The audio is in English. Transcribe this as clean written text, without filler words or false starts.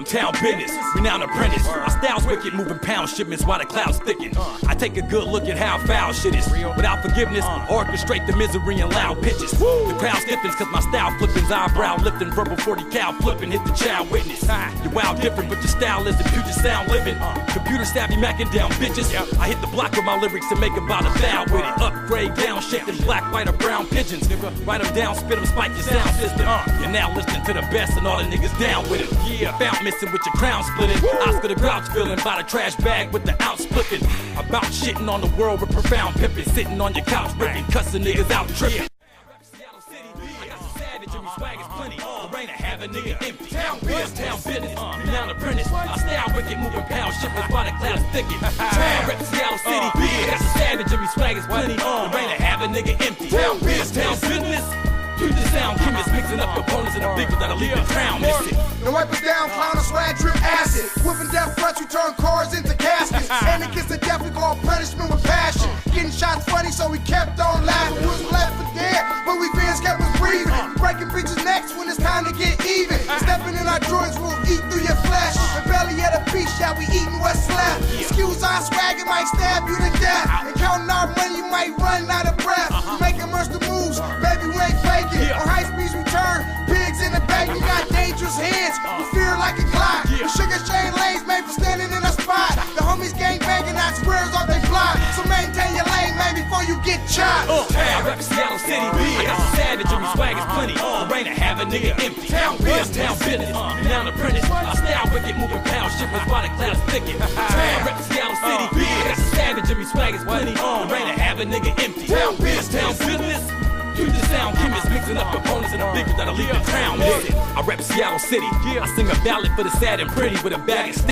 town business, renowned apprentice. My style's wicked, moving pound shipments while the clouds thicken. I take a good look at how foul shit is. Without forgiveness, orchestrate the misery in loud pitches. The crowd stiffens cause my style flippins, eyebrow lifting, verbal 40 cal flipping, hit the child witness. You're wild different, but your style isn't future sound living. Computer savvy macking down bitches. I hit the block with my lyrics and make about 1,000 with it. Upgrade, down, shaking black, white, or brown pigeons. Write them down, spit them, spike your sound system. You're now listening to the best and all the niggas down with it. Found missing with your crown splitting. Oscar the Grouch feeling by the trash bag with the out splitting. About shitting on the world with profound pimping. Sitting on your couch ripping, cussing niggas out tripping. Swag is plenty, the rain to have a nigga empty. Town business, renowned apprentice. My style wicked, moving pound shipments while the clouds thicken. Rep Seattle City, that's a savage. And me swag is plenty, the rain to have a nigga empty. Town business, future sound chemists mixing up components in a big that'll leave the crown missing. Now wipe us down, clown and swag drip acid. Whipping death front, you turn cars into caskets. And it gets the death, we call punishment with passion. Getting shots funny, so we kept on laughing. We was left for dead, but we fans kept us breathing. Breaking bitches' necks when it's time to get even. Stepping in our joints, we'll eat through your flesh. The belly of the beast, yeah, we eating what's left. Excuse our swag, it might stab you to death. And counting our money, you might run out of breath. Making monster moves, baby, we ain't faking. On high speeds, we turn pigs in the back. We got dangerous hands, we fear like a clock. The sugar chain lanes made for standing in a spot. The homies gang banging out squares off they block. So maintain your lane, man, before you get chopped. I rep Seattle City, I got some savage and me swag is plenty. The rain to have a nigga empty. Town business, renowned apprentice. My style wicked, moving pound shipments while the clouds thicken. I rep Seattle City, I got some savage and me swag is plenty. The rain to have a nigga empty. Town business. Future sound chemists mixing up components in a big that'll leave the crown missing. I rep Seattle City. I sing a ballad for the sad and pretty with a bag of sticks.